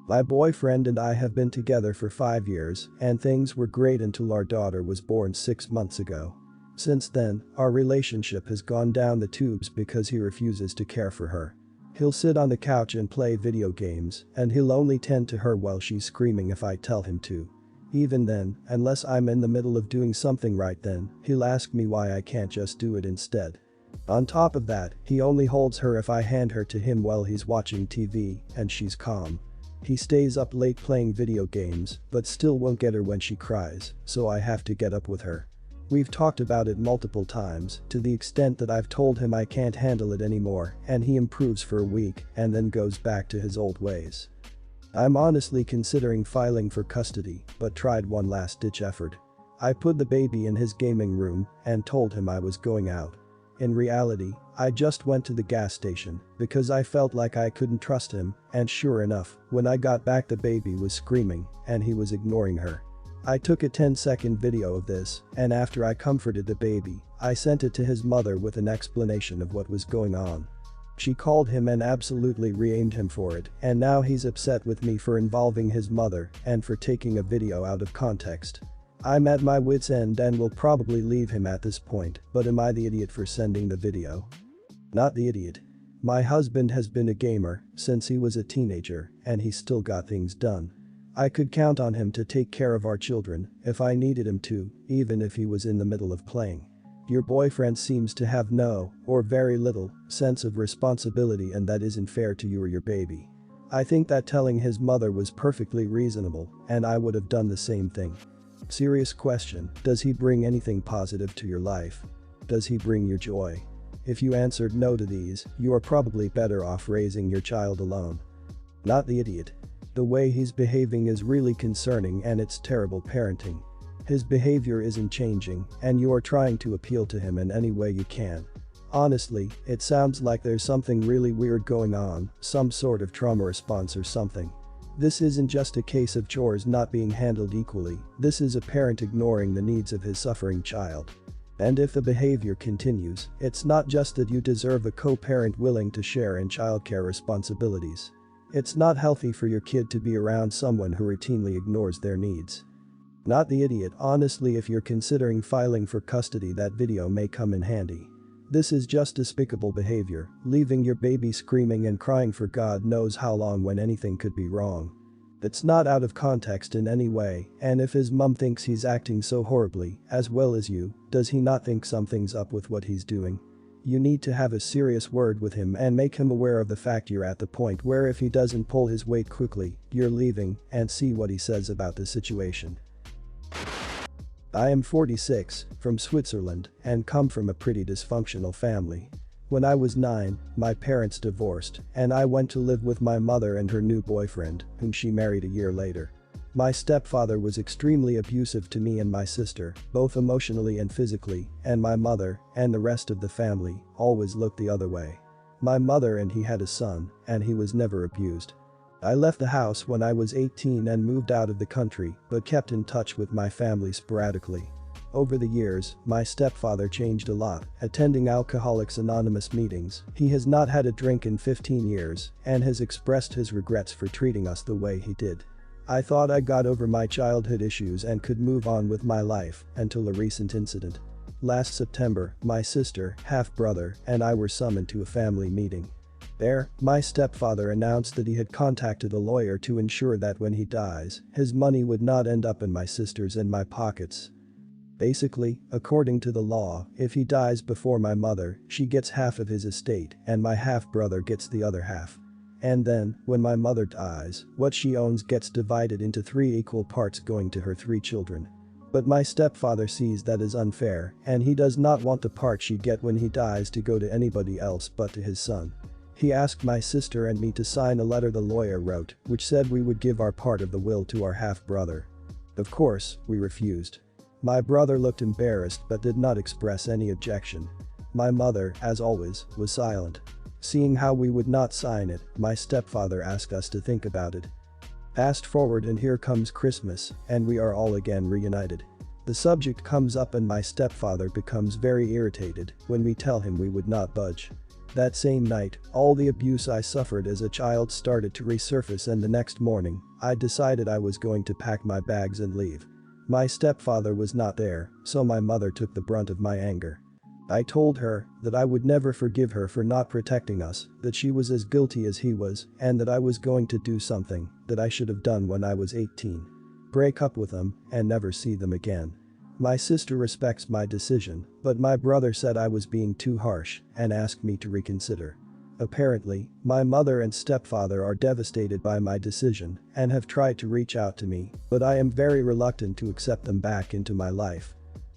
My boyfriend and I have been together for 5 years, and things were great until our daughter was born 6 months ago. Since then, our relationship has gone down the tubes because he refuses to care for her. He'll sit on the couch and play video games, and he'll only tend to her while she's screaming if I tell him to. Even then, unless I'm in the middle of doing something right then, he'll ask me why I can't just do it instead. On top of that, he only holds her if I hand her to him while he's watching TV, and she's calm. He stays up late playing video games, but still won't get her when she cries, so I have to get up with her. We've talked about it multiple times, to the extent that I've told him I can't handle it anymore, and he improves for a week and then goes back to his old ways. I'm honestly considering filing for custody, but tried one last-ditch effort. I put the baby in his gaming room and told him I was going out. In reality, I just went to the gas station because I felt like I couldn't trust him, and sure enough, when I got back the baby was screaming and he was ignoring her. I took a 10-second video of this, and after I comforted the baby, I sent it to his mother with an explanation of what was going on. She called him and absolutely reamed him for it, and now he's upset with me for involving his mother and for taking a video out of context. I'm at my wit's end and will probably leave him at this point, but am I the idiot for sending the video? Not the idiot. My husband has been a gamer since he was a teenager, and he still got things done. I could count on him to take care of our children if I needed him to, even if he was in the middle of playing. Your boyfriend seems to have no, or very little, sense of responsibility, and that isn't fair to you or your baby. I think that telling his mother was perfectly reasonable, and I would have done the same thing. Serious question, does he bring anything positive to your life? Does he bring you joy? If you answered no to these, you are probably better off raising your child alone. Not the idiot. The way he's behaving is really concerning, and it's terrible parenting. His behavior isn't changing, and you are trying to appeal to him in any way you can. Honestly, it sounds like there's something really weird going on, some sort of trauma response or something. This isn't just a case of chores not being handled equally, this is a parent ignoring the needs of his suffering child. And if the behavior continues, it's not just that you deserve a co-parent willing to share in childcare responsibilities. It's not healthy for your kid to be around someone who routinely ignores their needs. Not the idiot. Honestly, if you're considering filing for custody, that video may come in handy. This is just despicable behavior, leaving your baby screaming and crying for God knows how long when anything could be wrong. It's not out of context in any way, and if his mum thinks he's acting so horribly, as well as you, does he not think something's up with what he's doing? You need to have a serious word with him and make him aware of the fact you're at the point where if he doesn't pull his weight quickly, you're leaving, and see what he says about the situation. I am 46, from Switzerland, and come from a pretty dysfunctional family. When I was 9, my parents divorced, and I went to live with my mother and her new boyfriend, whom she married a year later. My stepfather was extremely abusive to me and my sister, both emotionally and physically, and my mother, and the rest of the family, always looked the other way. My mother and he had a son, and he was never abused. I left the house when I was 18 and moved out of the country, but kept in touch with my family sporadically. Over the years, my stepfather changed a lot, attending Alcoholics Anonymous meetings. He has not had a drink in 15 years, and has expressed his regrets for treating us the way he did. I thought I got over my childhood issues and could move on with my life, until a recent incident. Last September, my sister, half-brother, and I were summoned to a family meeting. There, my stepfather announced that he had contacted a lawyer to ensure that when he dies, his money would not end up in my sister's and my pockets. Basically, according to the law, if he dies before my mother, she gets half of his estate, and my half-brother gets the other half. And then, when my mother dies, what she owns gets divided into 3 equal parts going to her 3 children. But my stepfather sees that as unfair, and he does not want the part she'd get when he dies to go to anybody else but to his son. He asked my sister and me to sign a letter the lawyer wrote, which said we would give our part of the will to our half-brother. Of course, we refused. My brother looked embarrassed but did not express any objection. My mother, as always, was silent. Seeing how we would not sign it, my stepfather asked us to think about it. Fast forward and here comes Christmas, and we are all again reunited. The subject comes up and my stepfather becomes very irritated when we tell him we would not budge. That same night, all the abuse I suffered as a child started to resurface, and the next morning, I decided I was going to pack my bags and leave. My stepfather was not there, so my mother took the brunt of my anger. I told her that I would never forgive her for not protecting us, that she was as guilty as he was, and that I was going to do something that I should have done when I was 18. Break up with them and never see them again. My sister respects my decision, but my brother said I was being too harsh and asked me to reconsider. Apparently, my mother and stepfather are devastated by my decision and have tried to reach out to me, but I am very reluctant to accept them back into my life.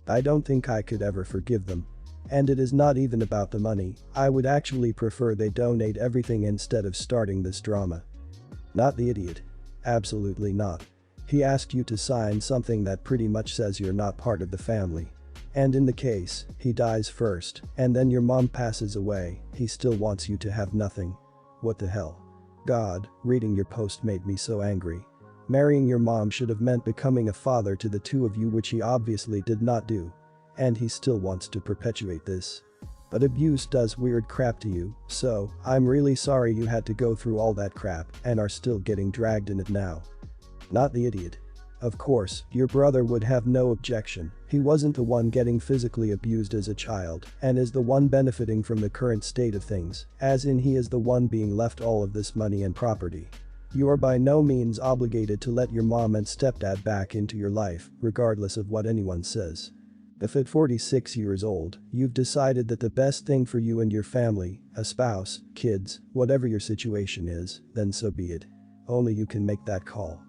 I don't think I could ever forgive them. And it is not even about the money. I would actually prefer they donate everything instead of starting this drama. Not the idiot. Absolutely not. He asked you to sign something that pretty much says you're not part of the family. And in the case, he dies first, and then your mom passes away, he still wants you to have nothing. What the hell? God, reading your post made me so angry. Marrying your mom should have meant becoming a father to the two of you, which he obviously did not do. And he still wants to perpetuate this. But abuse does weird crap to you, so I'm really sorry you had to go through all that crap and are still getting dragged in it now. Not the idiot. Of course, your brother would have no objection. He wasn't the one getting physically abused as a child and is the one benefiting from the current state of things, as in he is the one being left all of this money and property. You are by no means obligated to let your mom and stepdad back into your life, regardless of what anyone says. If at 46 years old, you've decided that the best thing for you and your family, a spouse, kids, whatever your situation is, then so be it. Only you can make that call.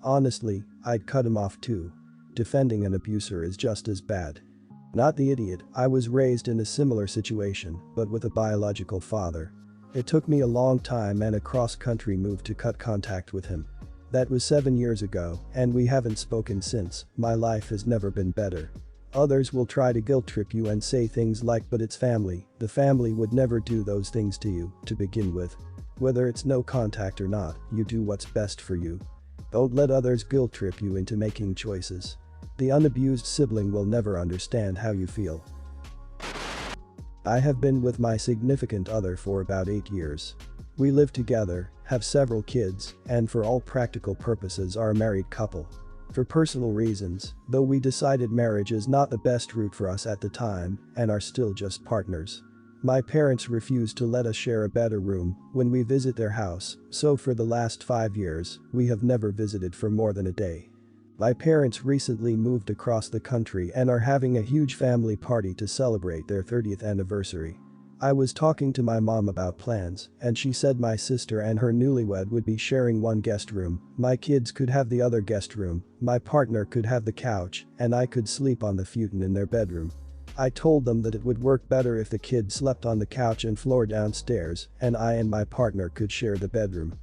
Honestly, I'd cut him off too. Defending an abuser is just as bad. Not the idiot. I was raised in a similar situation, but with a biological father. It took me a long time and a cross-country move to cut contact with him. That was 7 years ago, and we haven't spoken since. My life has never been better. Others will try to guilt trip you and say things like, but it's family. The family would never do those things to you, to begin with. Whether it's no contact or not, you do what's best for you. Don't let others guilt trip you into making choices. The unabused sibling will never understand how you feel. I have been with my significant other for about 8 years. We live together, have several kids, and for all practical purposes are a married couple. For personal reasons, though, we decided marriage is not the best route for us at the time and are still just partners. My parents refuse to let us share a bed or room when we visit their house, so for the last 5 years, we have never visited for more than a day. My parents recently moved across the country and are having a huge family party to celebrate their 30th anniversary. I was talking to my mom about plans, and she said my sister and her newlywed would be sharing one guest room, my kids could have the other guest room, my partner could have the couch, and I could sleep on the futon in their bedroom. I told them that it would work better if the kids slept on the couch and floor downstairs, and I and my partner could share the bedroom.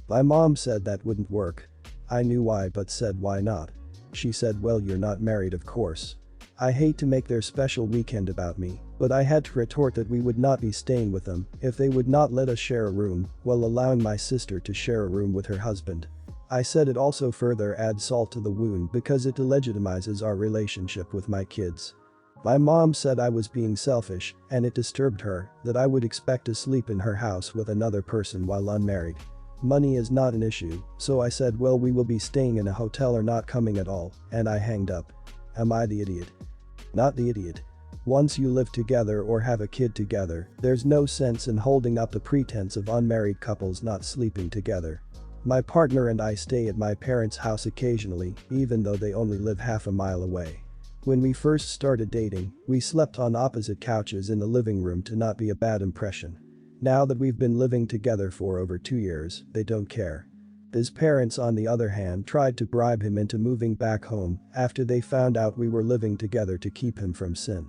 My mom said that wouldn't work. I knew why, but said why not. She said, well, you're not married, of course. I hate to make their special weekend about me, but I had to retort that we would not be staying with them if they would not let us share a room while allowing my sister to share a room with her husband. I said it also further adds salt to the wound because it delegitimizes our relationship with my kids. My mom said I was being selfish, and it disturbed her that I would expect to sleep in her house with another person while unmarried. Money is not an issue, so I said, well, we will be staying in a hotel or not coming at all, and I hanged up. Am I the idiot? Not the idiot. Once you live together or have a kid together, there's no sense in holding up the pretense of unmarried couples not sleeping together. My partner and I stay at my parents' house occasionally, even though they only live half a mile away. When we first started dating, we slept on opposite couches in the living room to not be a bad impression. Now that we've been living together for over 2 years, they don't care. His parents, on the other hand, tried to bribe him into moving back home after they found out we were living together to keep him from sin.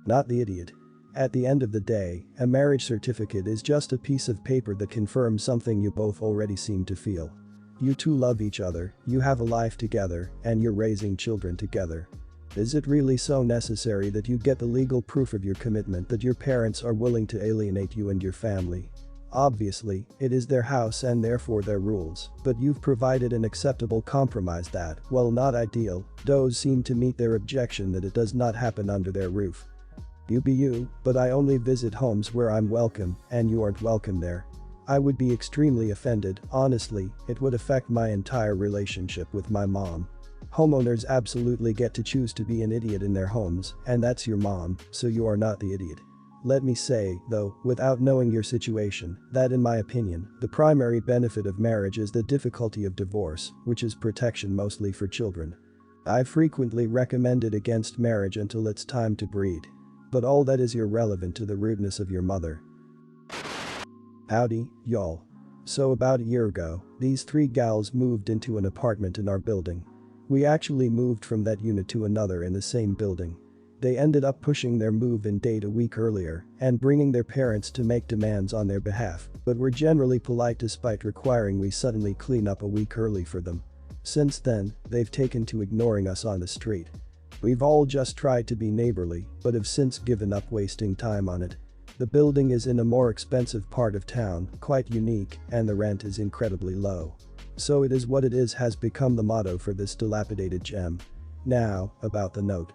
Not the idiot. At the end of the day, a marriage certificate is just a piece of paper that confirms something you both already seem to feel. You two love each other, you have a life together, and you're raising children together. Is it really so necessary that you get the legal proof of your commitment that your parents are willing to alienate you and your family? Obviously, it is their house and therefore their rules, but you've provided an acceptable compromise that, while not ideal, does seem to meet their objection that it does not happen under their roof. You be you, but I only visit homes where I'm welcome and you aren't welcome there. I would be extremely offended, honestly, it would affect my entire relationship with my mom. Homeowners absolutely get to choose to be an idiot in their homes, and that's your mom, so you are not the idiot. Let me say, though, without knowing your situation, that in my opinion, the primary benefit of marriage is the difficulty of divorce, which is protection mostly for children. I frequently recommended against marriage until it's time to breed. But all that is irrelevant to the rudeness of your mother. Howdy, y'all. So about a year ago, these three gals moved into an apartment in our building. We actually moved from that unit to another in the same building. They ended up pushing their move-in date a week earlier and bringing their parents to make demands on their behalf, but were generally polite despite requiring we suddenly clean up a week early for them. Since then, they've taken to ignoring us on the street. We've all just tried to be neighborly, but have since given up wasting time on it. The building is in a more expensive part of town, quite unique, and the rent is incredibly low. So it is what it is has become the motto for this dilapidated gem. Now, about the note.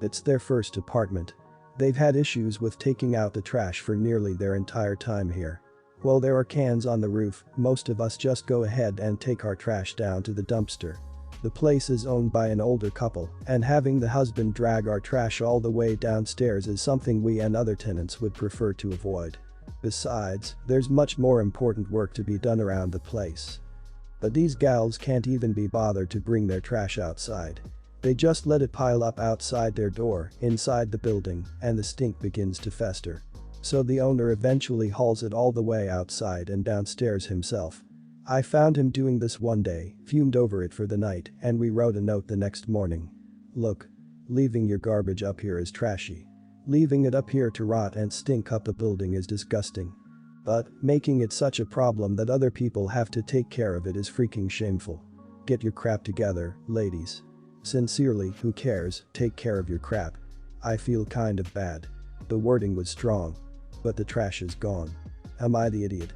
It's their first apartment. They've had issues with taking out the trash for nearly their entire time here. While there are cans on the roof, most of us just go ahead and take our trash down to the dumpster. The place is owned by an older couple, and having the husband drag our trash all the way downstairs is something we and other tenants would prefer to avoid. Besides, there's much more important work to be done around the place. But these gals can't even be bothered to bring their trash outside. They just let it pile up outside their door, inside the building, and the stink begins to fester. So the owner eventually hauls it all the way outside and downstairs himself. I found him doing this one day, fumed over it for the night, and we wrote a note the next morning. Look. Leaving your garbage up here is trashy. Leaving it up here to rot and stink up the building is disgusting. But making it such a problem that other people have to take care of it is freaking shameful. Get your crap together, ladies. Sincerely, who cares, take care of your crap. I feel kind of bad. The wording was strong. But the trash is gone. Am I the idiot?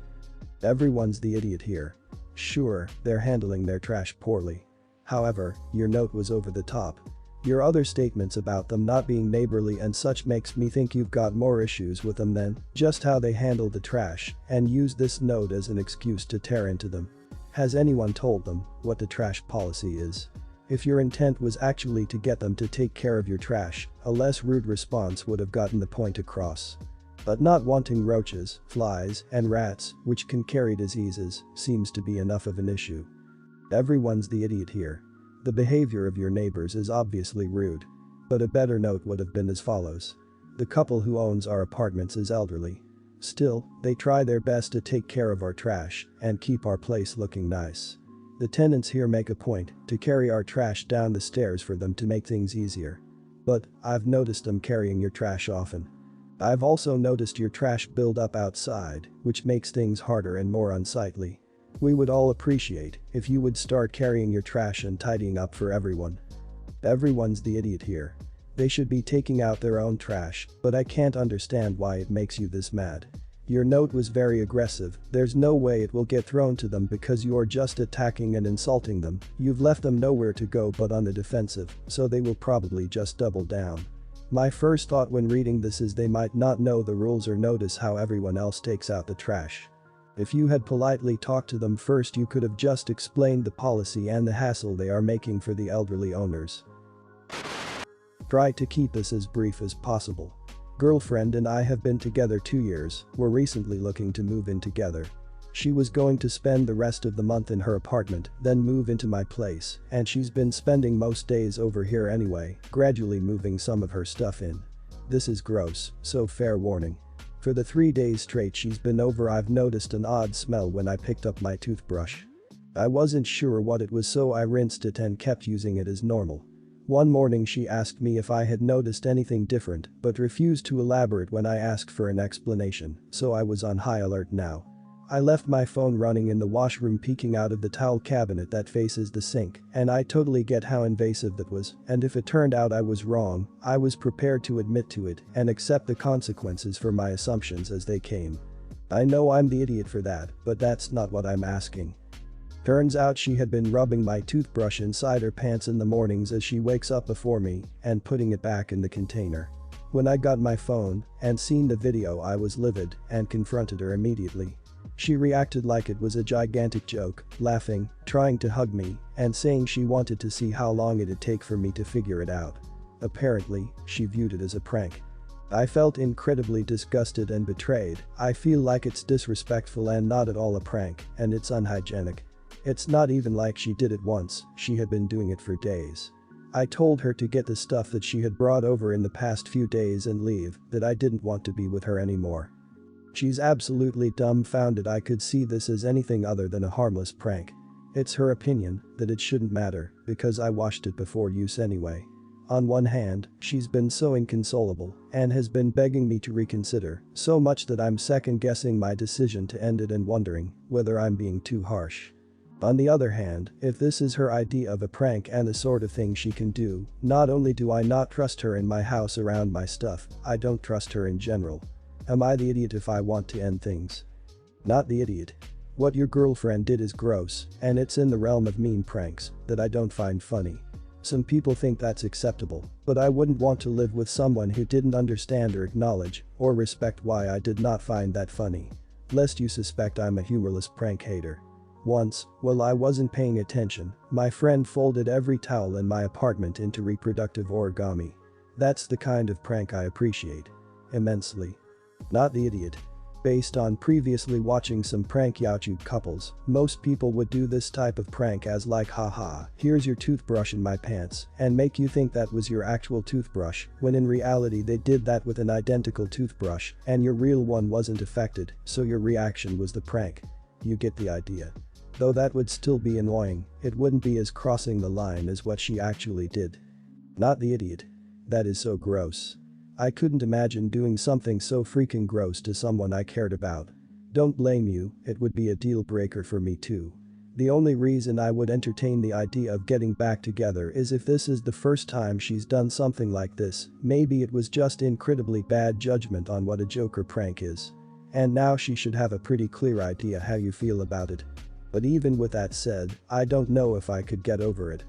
Everyone's the idiot here. Sure, they're handling their trash poorly. However, your note was over the top. Your other statements about them not being neighborly and such makes me think you've got more issues with them than just how they handle the trash and use this note as an excuse to tear into them. Has anyone told them what the trash policy is? If your intent was actually to get them to take care of your trash, a less rude response would have gotten the point across. But not wanting roaches, flies, and rats, which can carry diseases, seems to be enough of an issue. Everyone's the idiot here. The behavior of your neighbors is obviously rude. But a better note would have been as follows. The couple who owns our apartments is elderly. Still, they try their best to take care of our trash and keep our place looking nice. The tenants here make a point to carry our trash down the stairs for them to make things easier. But I've noticed them carrying your trash often. I've also noticed your trash build up outside, which makes things harder and more unsightly. We would all appreciate if you would start carrying your trash and tidying up for everyone. Everyone's the idiot here. They should be taking out their own trash, but I can't understand why it makes you this mad. Your note was very aggressive, there's no way it will get thrown to them because you're just attacking and insulting them, you've left them nowhere to go but on the defensive, so they will probably just double down. My first thought when reading this is they might not know the rules or notice how everyone else takes out the trash. If you had politely talked to them first you could have just explained the policy and the hassle they are making for the elderly owners. Try to keep this as brief as possible. Girlfriend and I have been together 2 years, we're recently looking to move in together. She was going to spend the rest of the month in her apartment, then move into my place, and she's been spending most days over here anyway, gradually moving some of her stuff in. This is gross, so fair warning. For the 3 days straight she's been over I've noticed an odd smell when I picked up my toothbrush. I wasn't sure what it was so I rinsed it and kept using it as normal. One morning she asked me if I had noticed anything different but refused to elaborate when I asked for an explanation, so I was on high alert now. I left my phone running in the washroom peeking out of the towel cabinet that faces the sink, and I totally get how invasive that was, and if it turned out I was wrong, I was prepared to admit to it and accept the consequences for my assumptions as they came. I know I'm the idiot for that, but that's not what I'm asking. Turns out she had been rubbing my toothbrush inside her pants in the mornings as she wakes up before me and putting it back in the container. When I got my phone and seen the video, I was livid and confronted her immediately. She reacted like it was a gigantic joke, laughing, trying to hug me, and saying she wanted to see how long it'd take for me to figure it out. Apparently, she viewed it as a prank. I felt incredibly disgusted and betrayed. I feel like it's disrespectful and not at all a prank, and it's unhygienic. It's not even like she did it once, she had been doing it for days. I told her to get the stuff that she had brought over in the past few days and leave, that I didn't want to be with her anymore. She's absolutely dumbfounded. I could see this as anything other than a harmless prank. It's her opinion that it shouldn't matter because I washed it before use anyway. On one hand, she's been so inconsolable and has been begging me to reconsider, so much that I'm second-guessing my decision to end it and wondering whether I'm being too harsh. On the other hand, if this is her idea of a prank and the sort of thing she can do, not only do I not trust her in my house around my stuff, I don't trust her in general. Am I the idiot if I want to end things? Not the idiot. What your girlfriend did is gross, and it's in the realm of mean pranks that I don't find funny. Some people think that's acceptable, but I wouldn't want to live with someone who didn't understand or acknowledge or respect why I did not find that funny. Lest you suspect I'm a humorless prank hater. Once, while I wasn't paying attention, my friend folded every towel in my apartment into reproductive origami. That's the kind of prank I appreciate. Immensely. Not the idiot. Based on previously watching some prank YouTube couples, most people would do this type of prank as like, haha, here's your toothbrush in my pants, and make you think that was your actual toothbrush, when in reality they did that with an identical toothbrush and your real one wasn't affected, so your reaction was the prank. You get the idea. Though that would still be annoying, it wouldn't be as crossing the line as what she actually did. Not the idiot. That is so gross. I couldn't imagine doing something so freaking gross to someone I cared about. Don't blame you, it would be a deal breaker for me too. The only reason I would entertain the idea of getting back together is if this is the first time she's done something like this. Maybe it was just incredibly bad judgment on what a joke or prank is. And now she should have a pretty clear idea how you feel about it. But even with that said, I don't know if I could get over it.